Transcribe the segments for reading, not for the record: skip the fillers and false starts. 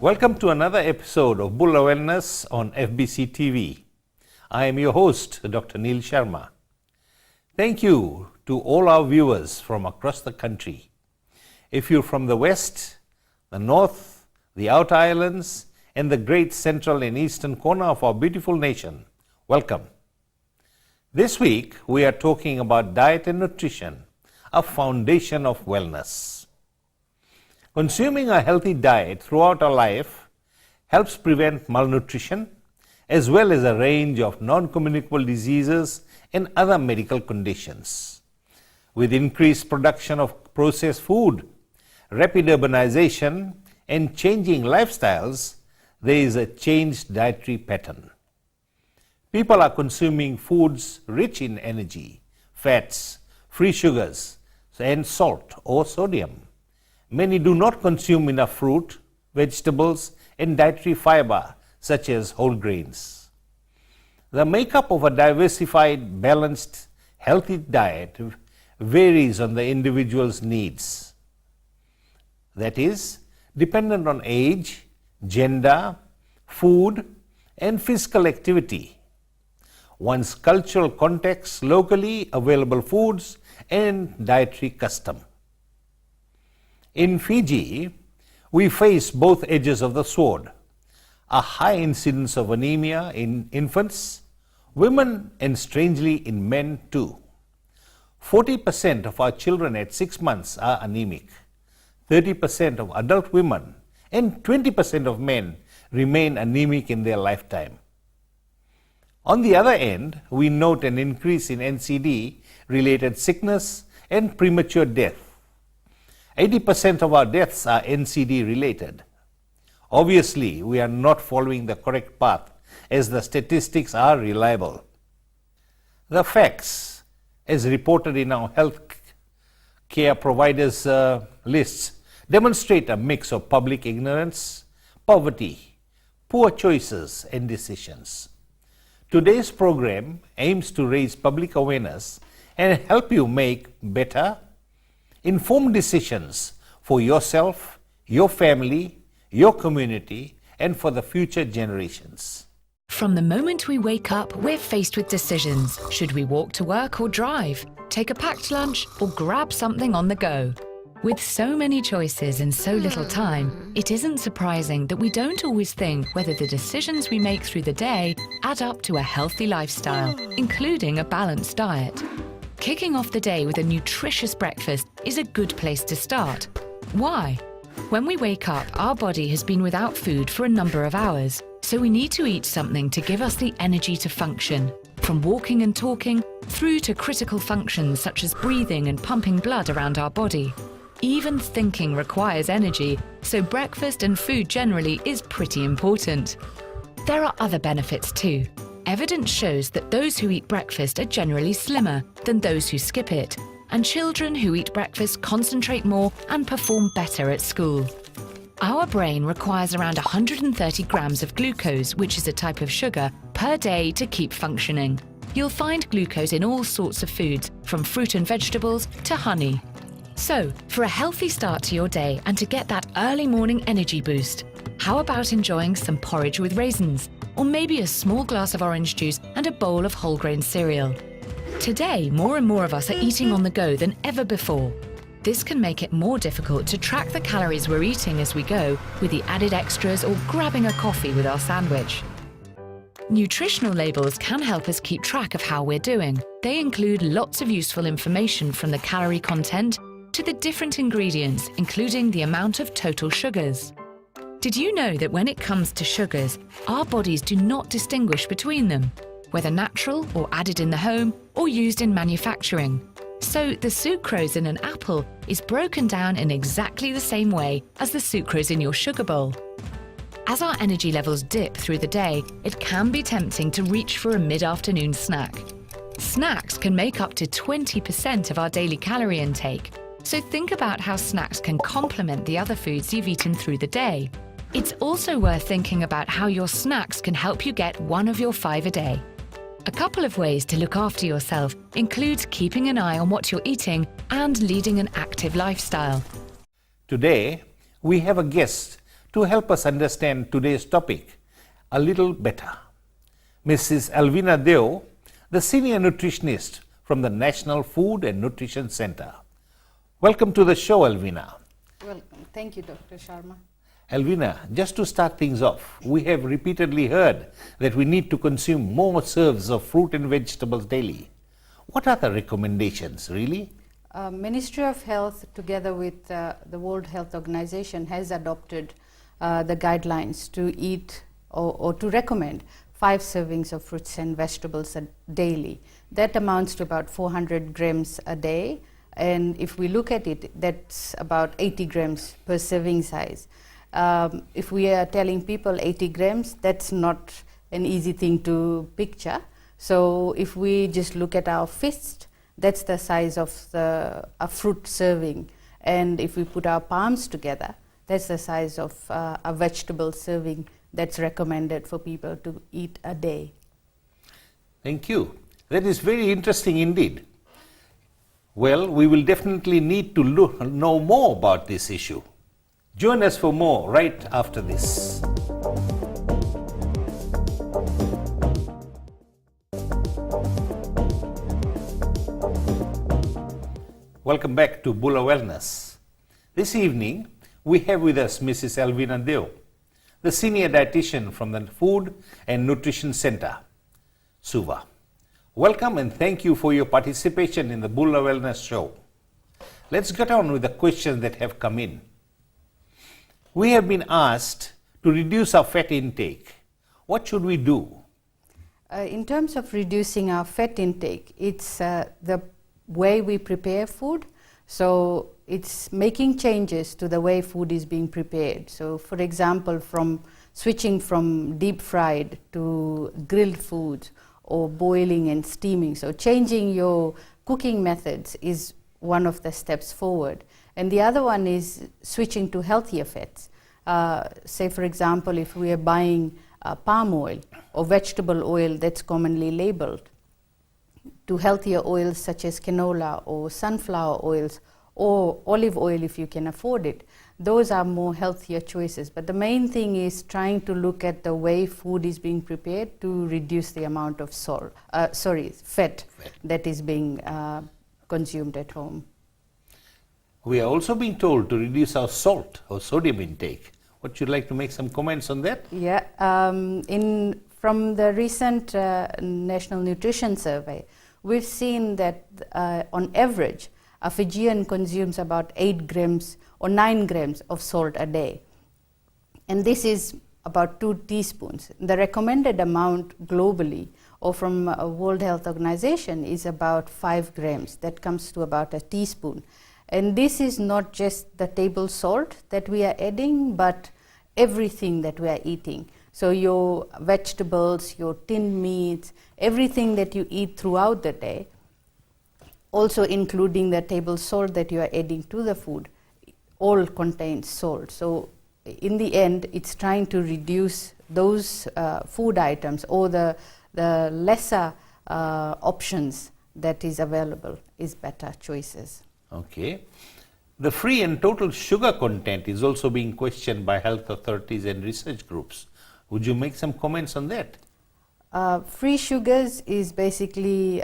Welcome to another episode of Bula Wellness on FBC TV. I am your host, Dr. Neil Sharma. Thank you to all our viewers from across the country. If you're from the West, the North, the Outer Islands, and the great central and eastern corner of our beautiful nation, welcome. This week, we are talking about diet and nutrition, a foundation of wellness. Consuming a healthy diet throughout our life helps prevent malnutrition, as well as a range of non-communicable diseases and other medical conditions. With increased production of processed food, rapid urbanization, and changing lifestyles, there is a changed dietary pattern. People are consuming foods rich in energy, fats, free sugars, and salt or sodium. Many do not consume enough fruit, vegetables, and dietary fiber, such as whole grains. The makeup of a diversified, balanced, healthy diet varies on the individual's needs. That is, dependent on age, gender, food, and physical activity, one's cultural context, locally available foods, and dietary custom. In Fiji, we face both edges of the sword, a high incidence of anemia in infants, women, and strangely in men too. 40% of our children at 6 months are anemic. 30% of adult women and 20% of men remain anemic in their lifetime. On the other end, we note an increase in NCD-related sickness and premature death. 80% of our deaths are NCD-related. Obviously, we are not following the correct path, as the statistics are reliable. The facts, as reported in our health care providers' lists, demonstrate a mix of public ignorance, poverty, poor choices, and decisions. Today's program aims to raise public awareness and help you make better, informed decisions for yourself, your family, your community, and for the future generations. From the moment we wake up, we're faced with decisions. Should we walk to work or drive? Take a packed lunch or grab something on the go? With so many choices in so little time, it isn't surprising that we don't always think whether the decisions we make through the day add up to a healthy lifestyle, including a balanced diet. Kicking off the day with a nutritious breakfast is a good place to start. Why? When we wake up, our body has been without food for a number of hours, so we need to eat something to give us the energy to function. From walking and talking, through to critical functions such as breathing and pumping blood around our body. Even thinking requires energy, so breakfast and food generally is pretty important. There are other benefits too. Evidence shows that those who eat breakfast are generally slimmer than those who skip it, and children who eat breakfast concentrate more and perform better at school. Our brain requires around 130 grams of glucose, which is a type of sugar, per day to keep functioning. You'll find glucose in all sorts of foods, from fruit and vegetables to honey. So, for a healthy start to your day and to get that early morning energy boost, how about enjoying some porridge with raisins, or maybe a small glass of orange juice and a bowl of whole grain cereal? Today, more and more of us are eating on the go than ever before. This can make it more difficult to track the calories we're eating as we go, with the added extras or grabbing a coffee with our sandwich. Nutritional labels can help us keep track of how we're doing. They include lots of useful information, from the calorie content to the different ingredients, including the amount of total sugars. Did you know that when it comes to sugars, our bodies do not distinguish between them, whether natural or added in the home or used in manufacturing? So the sucrose in an apple is broken down in exactly the same way as the sucrose in your sugar bowl. As our energy levels dip through the day, it can be tempting to reach for a mid-afternoon snack. Snacks can make up to 20% of our daily calorie intake, so think about how snacks can complement the other foods you've eaten through the day. It's also worth thinking about how your snacks can help you get one of your 5 a day. A couple of ways to look after yourself include keeping an eye on what you're eating and leading an active lifestyle. Today, we have a guest to help us understand today's topic a little better. Mrs. Alvina Deo, the Senior Nutritionist from the National Food and Nutrition Center. Welcome to the show, Alvina. Welcome. Thank you, Dr. Sharma. Alvina, just to start things off, we have repeatedly heard that we need to consume more serves of fruit and vegetables daily. What are the recommendations, really? Ministry of Health, together with the World Health Organization, has adopted the guidelines to eat or to recommend 5 servings of fruits and vegetables daily. That amounts to about 400 grams a day, and if we look at it, that's about 80 grams per serving size. If we are telling people 80 grams, that's not an easy thing to picture. So if we just look at our fist, that's the size of a fruit serving. And if we put our palms together, that's the size of a vegetable serving that's recommended for people to eat a day. Thank you. That is very interesting indeed. Well, we will definitely need to know more about this issue. Join us for more right after this. Welcome back to Bula Wellness. This evening, we have with us Mrs. Alvina Deo, the Senior Dietitian from the Food and Nutrition Center, SUVA. Welcome and thank you for your participation in the Bula Wellness show. Let's get on with the questions that have come in. We have been asked to reduce our fat intake. What should we do? In terms of reducing our fat intake, it's the way we prepare food. So it's making changes to the way food is being prepared. So for example, from switching from deep fried to grilled foods or boiling and steaming. So changing your cooking methods is one of the steps forward. And the other one is switching to healthier fats. Say for example, if we are buying palm oil or vegetable oil that's commonly labeled, to healthier oils such as canola or sunflower oils or olive oil if you can afford it. Those are more healthier choices. But the main thing is trying to look at the way food is being prepared to reduce the amount of fat that is being consumed at home. We are also being told to reduce our salt or sodium intake. Would you like to make some comments on that? Yeah, from the recent National Nutrition Survey, we've seen that on average, a Fijian consumes about 8 grams or 9 grams of salt a day. And this is about 2 teaspoons. The recommended amount globally or from World Health Organization is about 5 grams. That comes to about a teaspoon. And this is not just the table salt that we are adding, but everything that we are eating. So your vegetables, your tinned meats, everything that you eat throughout the day, also including the table salt that you are adding to the food, all contains salt. So in the end, it's trying to reduce those food items or the lesser options that is available is better choices. Okay. The free and total sugar content is also being questioned by health authorities and research groups. Would you make some comments on that? Free sugars is basically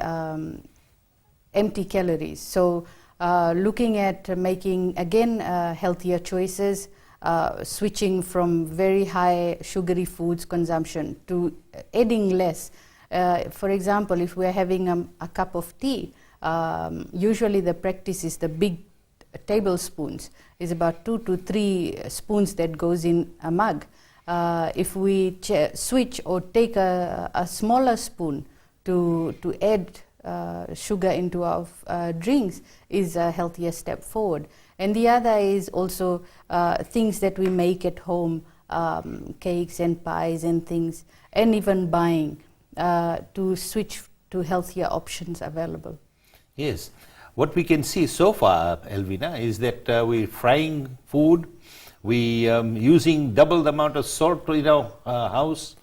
empty calories. So looking at making, again, healthier choices, switching from very high sugary foods consumption to adding less. For example, if we're having a cup of tea, usually the practice is the big tablespoons is about 2 to 3 spoons that goes in a mug. If we switch or take a smaller spoon to add sugar into our drinks is a healthier step forward. And the other is also things that we make at home, cakes and pies and things, and even buying to switch to healthier options available. Yes. What we can see so far, Alvina, is that we're frying food, we using double the amount of salt in our house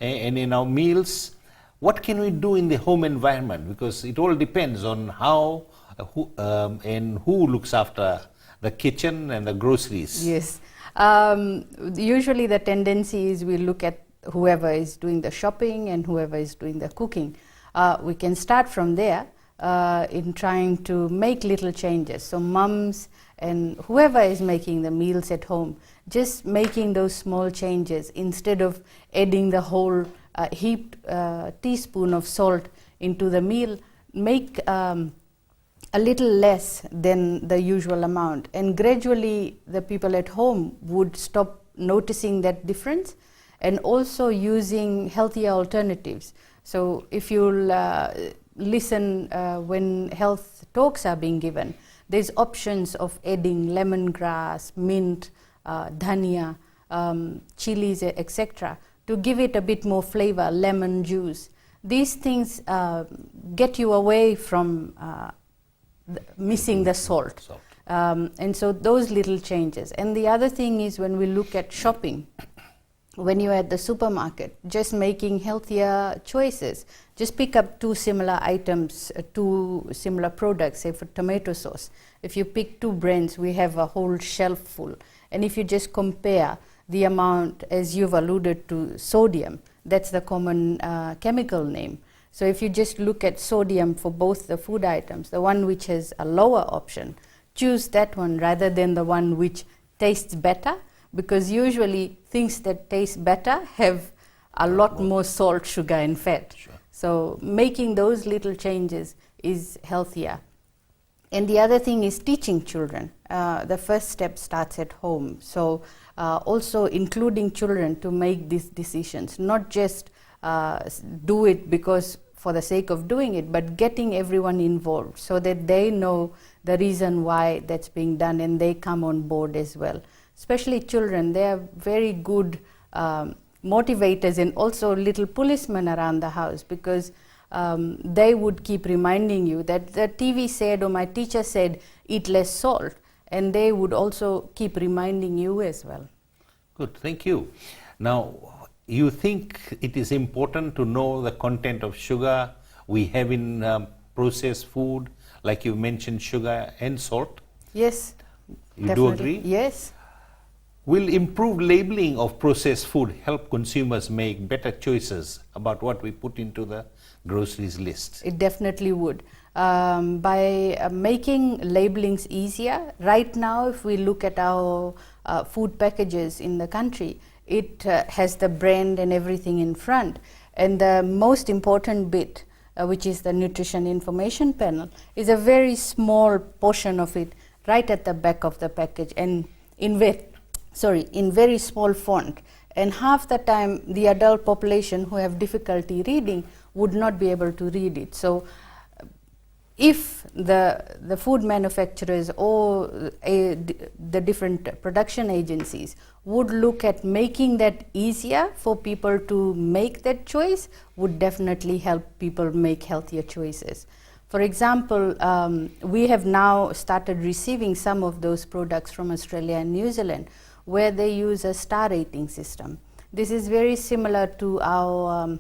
and in our meals. What can we do in the home environment? Because it all depends on how and who looks after the kitchen and the groceries. Yes. Usually the tendency is we look at whoever is doing the shopping and whoever is doing the cooking. We can start from there in trying to make little changes. So mums and whoever is making the meals at home, just making those small changes instead of adding the whole heaped teaspoon of salt into the meal, make a little less than the usual amount, and gradually the people at home would stop noticing that difference and also using healthier alternatives. So if you'll listen when health talks are being given, there's options of adding lemongrass, mint, dhania, chilies, etc., to give it a bit more flavor, lemon juice. These things get you away from missing the salt. And so those little changes. And the other thing is, when we look at shopping, when you're at the supermarket, just making healthier choices. Just pick up two similar items, two similar products, say for tomato sauce. If you pick two brands, we have a whole shelf full. And if you just compare the amount, as you've alluded to, sodium, that's the common chemical name. So if you just look at sodium for both the food items, the one which has a lower option, choose that one rather than the one which tastes better, because usually things that taste better have a lot more salt, sugar and fat. Sure. So making those little changes is healthier. And the other thing is teaching children. The first step starts at home. So also including children to make these decisions, not just do it because for the sake of doing it, but getting everyone involved so that they know the reason why that's being done and they come on board as well. Especially children, they are very good motivators and also little policemen around the house, because they would keep reminding you that the TV said or my teacher said eat less salt, and they would also keep reminding you as well. Good, thank you. Now, you think it is important to know the content of sugar we have in processed food, like you mentioned, sugar and salt? Yes. You definitely. do agree? Yes. Will improved labeling of processed food help consumers make better choices about what we put into the groceries list? It definitely would. By making labelings easier, right now if we look at our food packages in the country, it has the brand and everything in front. And the most important bit, which is the nutrition information panel, is a very small portion of it right at the back of the package, and in very small font. And half the time the adult population who have difficulty reading would not be able to read it. So if the food manufacturers or the different production agencies would look at making that easier for people to make that choice, would definitely help people make healthier choices. For example, we have now started receiving some of those products from Australia and New Zealand, where they use a star rating system. This is very similar to our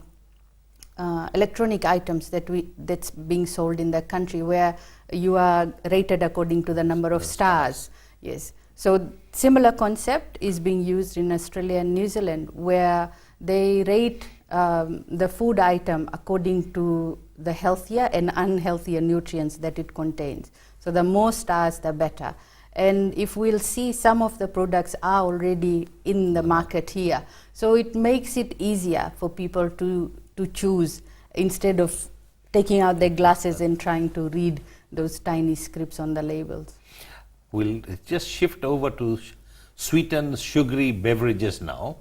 electronic items that's being sold in the country, where you are rated according to the number of stars. Yes. So similar concept is being used in Australia and New Zealand, where they rate the food item according to the healthier and unhealthier nutrients that it contains. So the more stars, the better. And if we'll see, some of the products are already in the market here. So it makes it easier for people to choose, instead of taking out their glasses and trying to read those tiny scripts on the labels. We'll just shift over to sweetened sugary beverages now.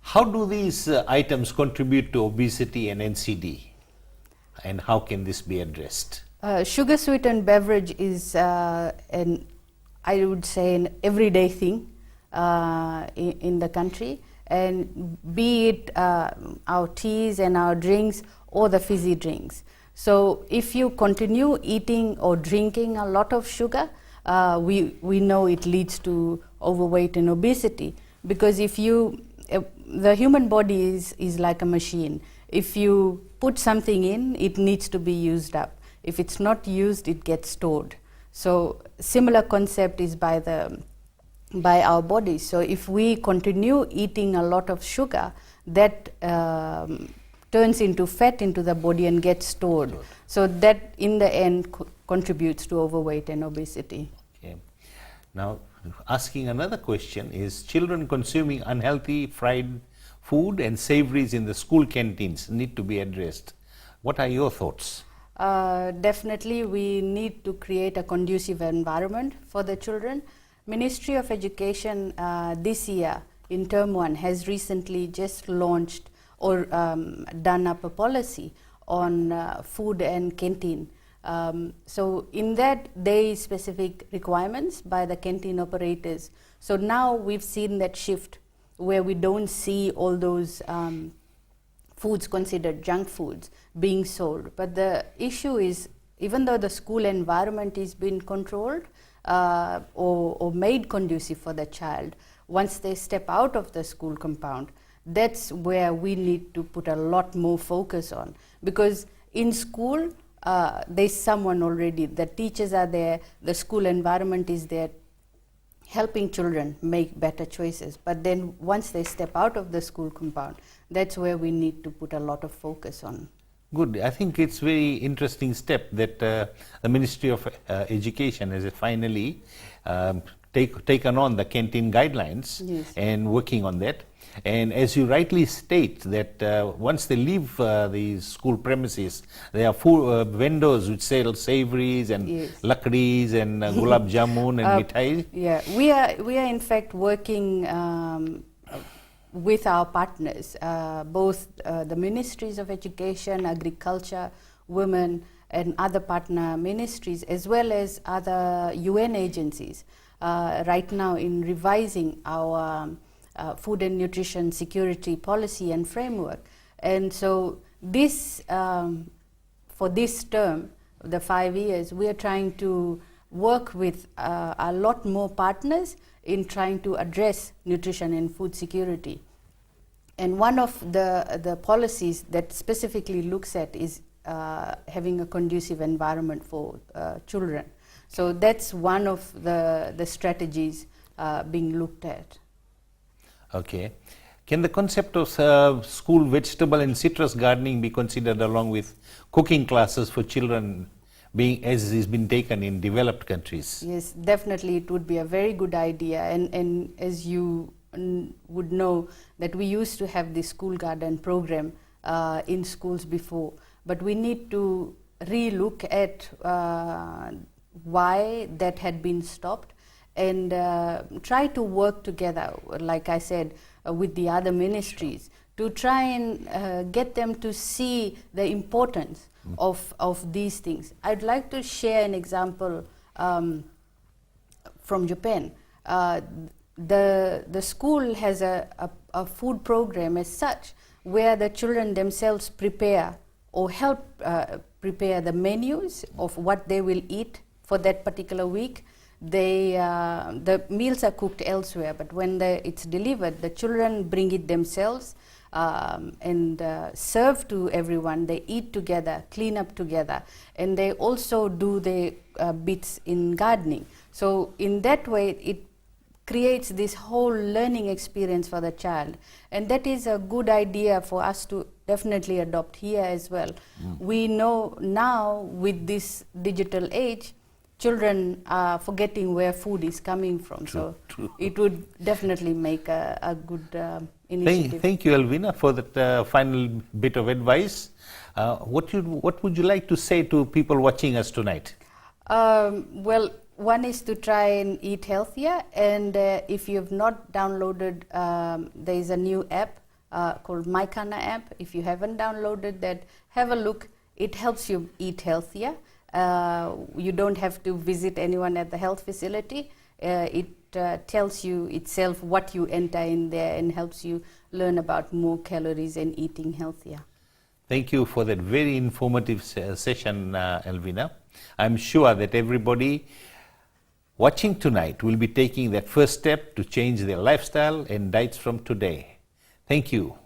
How do these items contribute to obesity and NCD? And how can this be addressed? Sugar sweetened beverage is I would say an everyday thing in the country, and be it our teas and our drinks or the fizzy drinks. So if you continue eating or drinking a lot of sugar, we know it leads to overweight and obesity, because the human body is like a machine. If you put something in, it needs to be used up. If it's not used, it gets stored. So similar concept is by the by our bodies. So if we continue eating a lot of sugar, that turns into fat into the body and gets stored. So that in the end contributes to overweight and obesity. Okay. Now, asking another question is, children consuming unhealthy fried food and savories in the school canteens need to be addressed. What are your thoughts? Definitely we need to create a conducive environment for the children. Ministry of Education this year in term 1 has recently just launched or done up a policy on food and canteen. So in that there is specific requirements by the canteen operators. So now we've seen that shift where we don't see all those foods considered junk foods being sold. But the issue is, even though the school environment is being controlled or made conducive for the child, once they step out of the school compound, that's where we need to put a lot more focus on. Because in school, there's someone already, the teachers are there, the school environment is there, helping children make better choices. But then once they step out of the school compound, that's where we need to put a lot of focus on. Good. I think it's very interesting step that the Ministry of Education has finally taken on the canteen guidelines. Yes. And working on that. And as you rightly state that once they leave the school premises, there are food vendors which sell savories and Yes. lakdis and gulab jamun and mithai. Yeah, we are in fact working with our partners, both the ministries of education, agriculture, women, and other partner ministries, as well as other UN agencies, right now in revising our food and nutrition security policy and framework. And so this, for this term, the 5 years, we are trying to work with a lot more partners in trying to address nutrition and food security. And one of the policies that specifically looks at is having a conducive environment for children. So that's one of the strategies being looked at. Okay. Can the concept of school vegetable and citrus gardening be considered along with cooking classes for children, being as is been taken in developed countries? Yes, definitely it would be a very good idea. And as you would know, that we used to have the school garden program in schools before, but we need to re-look at why that had been stopped, and try to work together, like I said, with the other ministries, to try and get them to see the importance of these things. I'd like to share an example from Japan. The school has a food program as such, where the children themselves prepare or help prepare the menus of what they will eat for that particular week. The meals are cooked elsewhere, but when it's delivered, the children bring it themselves and serve to everyone. They eat together, clean up together, and they also do the bits in gardening. So in that way, it creates this whole learning experience for the child, and that is a good idea for us to definitely adopt here as well. We know now with this digital age, children are forgetting where food is coming from. True. It would definitely make a good initiative. Thank you, Elvina, for that final bit of advice. What would you like to say to people watching us tonight? Well, one is to try and eat healthier, and if you have not downloaded, there is a new app called MyKana app. If you haven't downloaded that, have a look. It helps you eat healthier. You don't have to visit anyone at the health facility. It tells you itself what you enter in there and helps you learn about more calories and eating healthier. Thank you for that very informative session, Elvina. I'm sure that everybody watching tonight will be taking that first step to change their lifestyle and diets from today. Thank you.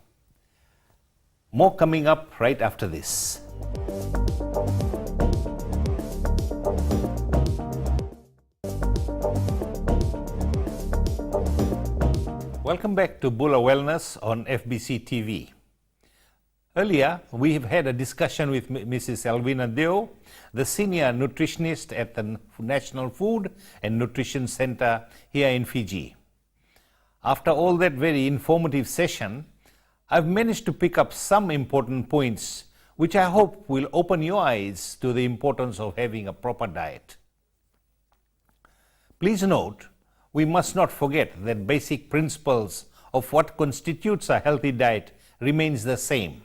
More coming up right after this. Welcome back to Bula Wellness on FBC TV. Earlier, we have had a discussion with Mrs. Elvina Deo, the senior nutritionist at the National Food and Nutrition Center here in Fiji. After all that very informative session, I've managed to pick up some important points which I hope will open your eyes to the importance of having a proper diet. Please note, we must not forget that basic principles of what constitutes a healthy diet remains the same.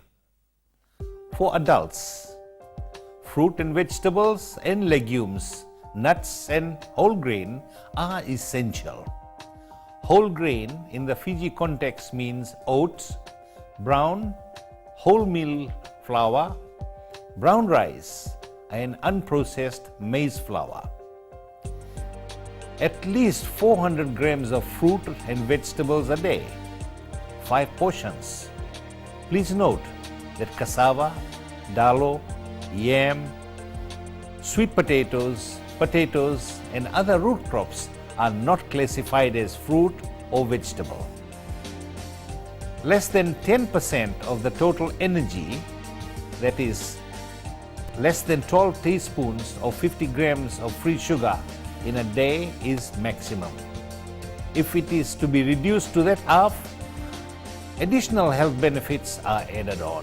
For adults, fruit and vegetables and legumes, nuts and whole grain are essential. Whole grain in the Fiji context means oats, brown, wholemeal flour, brown rice, and unprocessed maize flour. At least 400 grams of fruit and vegetables a day, 5 portions. Please note that cassava, dalo, yam, sweet potatoes, and other root crops are not classified as fruit or vegetable. Less than 10% of the total energy, that is, less than 12 teaspoons or 50 grams of free sugar in a day is maximum. If it is to be reduced to that half, additional health benefits are added on.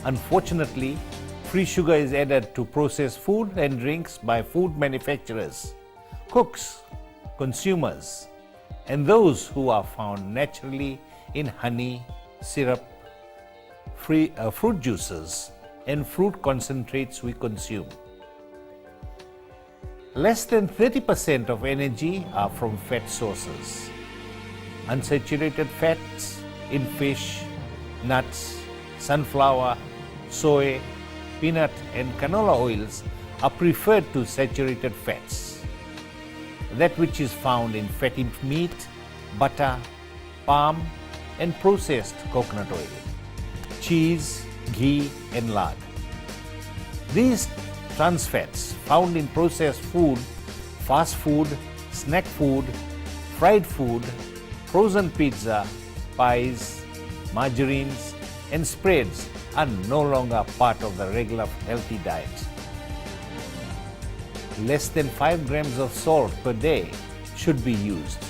Unfortunately, free sugar is added to processed food and drinks by food manufacturers, cooks, consumers, and those who are found naturally in honey, syrup, fruit juices, and fruit concentrates we consume. Less than 30% of energy are from fat sources. Unsaturated fats in fish, nuts, sunflower, soy, peanut, and canola oils are preferred to saturated fats. That which is found in fatty meat, butter, palm, and processed coconut oil, cheese, ghee, and lard. These trans fats found in processed food, fast food, snack food, fried food, frozen pizza, pies, margarines, and spreads are no longer part of the regular healthy diet. Less than 5 grams of salt per day should be used,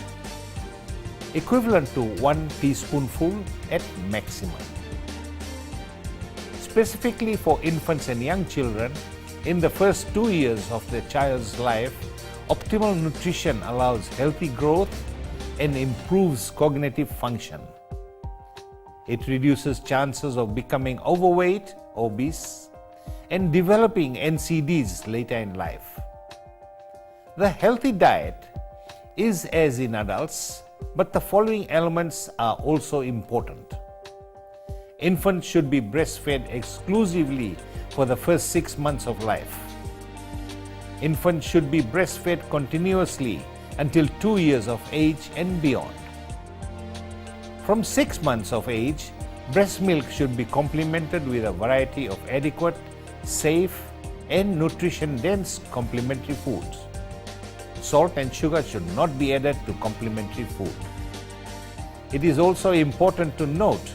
equivalent to 1 teaspoonful at maximum. Specifically for infants and young children, in the first 2 years of their child's life, optimal nutrition allows healthy growth and improves cognitive function. It reduces chances of becoming overweight, obese, and developing NCDs later in life. The healthy diet is as in adults, but the following elements are also important. Infants should be breastfed exclusively for the first 6 months of life. Infants should be breastfed continuously until 2 years of age and beyond. From 6 months of age, breast milk should be complemented with a variety of adequate, safe, and nutrition-dense complementary foods. Salt and sugar should not be added to complementary food. It is also important to note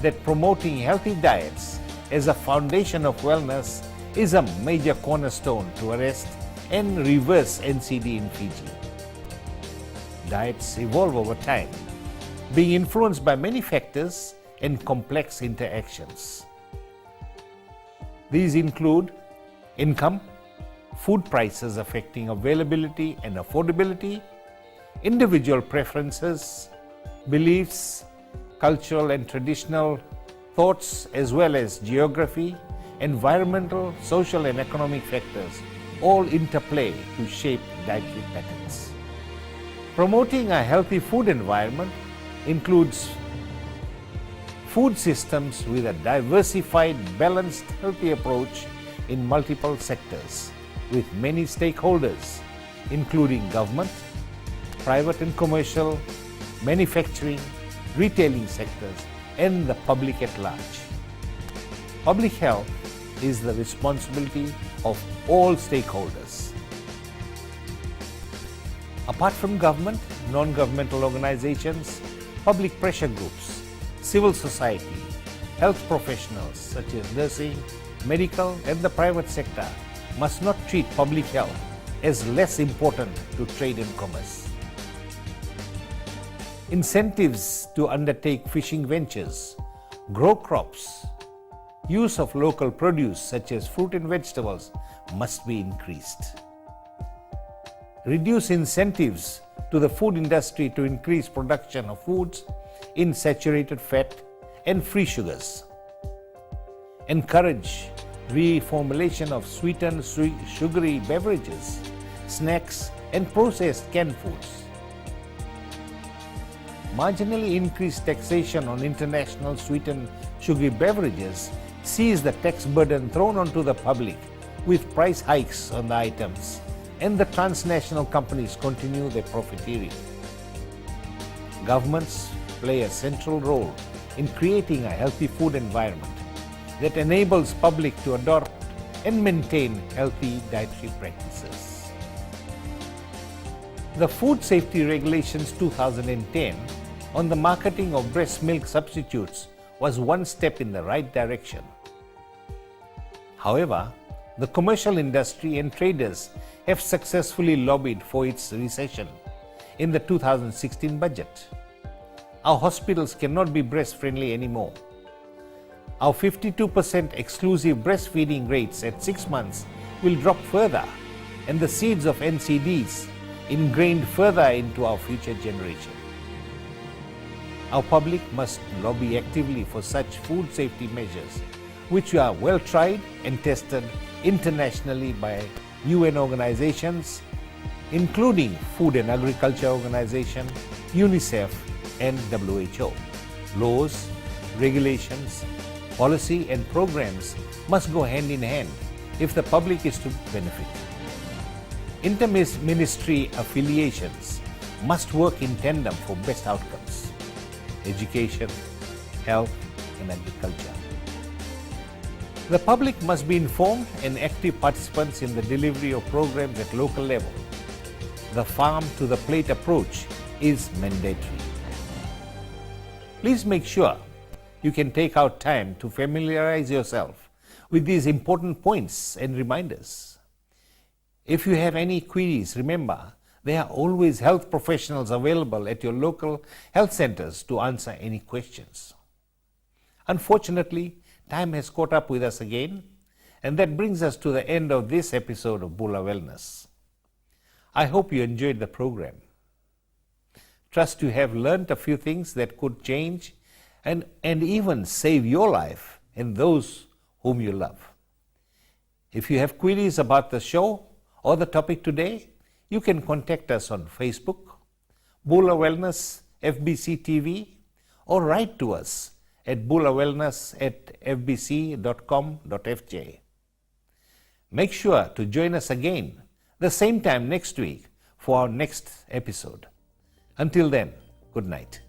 that promoting healthy diets as a foundation of wellness is a major cornerstone to arrest and reverse NCD in Fiji. Diets evolve over time, being influenced by many factors and complex interactions. These include income, food prices affecting availability and affordability, individual preferences, beliefs, cultural and traditional thoughts, as well as geography, environmental, social, and economic factors all interplay to shape dietary patterns. Promoting a healthy food environment includes food systems with a diversified, balanced, healthy approach in multiple sectors with many stakeholders, including government, private and commercial, manufacturing, retailing sectors, and the public at large. Public health is the responsibility of all stakeholders. Apart from government, non-governmental organizations, public pressure groups, civil society, health professionals such as nursing, medical and the private sector must not treat public health as less important to trade and commerce. Incentives to undertake fishing ventures, grow crops, use of local produce such as fruit and vegetables must be increased. Reduce incentives to the food industry to increase production of foods in saturated fat and free sugars. Encourage reformulation of sweetened sugary beverages, snacks and processed canned foods. Marginally increased taxation on international sweetened sugary beverages sees the tax burden thrown onto the public with price hikes on the items, and the transnational companies continue their profiteering. Governments play a central role in creating a healthy food environment that enables public to adopt and maintain healthy dietary practices. The Food Safety Regulations 2010 on the marketing of breast milk substitutes was one step in the right direction. However, the commercial industry and traders have successfully lobbied for its recession in the 2016 budget. Our hospitals cannot be breast-friendly anymore. Our 52% exclusive breastfeeding rates at 6 months will drop further, and the seeds of NCDs ingrained further into our future generation. Our public must lobby actively for such food safety measures, which are well tried and tested internationally by UN organizations, including Food and Agriculture Organization, UNICEF, and WHO. Laws, regulations, policy, and programs must go hand in hand if the public is to benefit. Inter-ministry affiliations must work in tandem for best outcomes: education, health, and agriculture. The public must be informed and active participants in the delivery of programs at local level. The farm-to-the-plate approach is mandatory. Please make sure you can take out time to familiarize yourself with these important points and reminders. If you have any queries, remember, there are always health professionals available at your local health centers to answer any questions. Unfortunately, time has caught up with us again, and that brings us to the end of this episode of Bula Wellness. I hope you enjoyed the program. Trust you have learned a few things that could change and even save your life and those whom you love. If you have queries about the show or the topic today, you can contact us on Facebook, Bula Wellness FBC TV, or write to us at bulawellness@fbc.com.fj. Make sure to join us again the same time next week for our next episode. Until then, good night.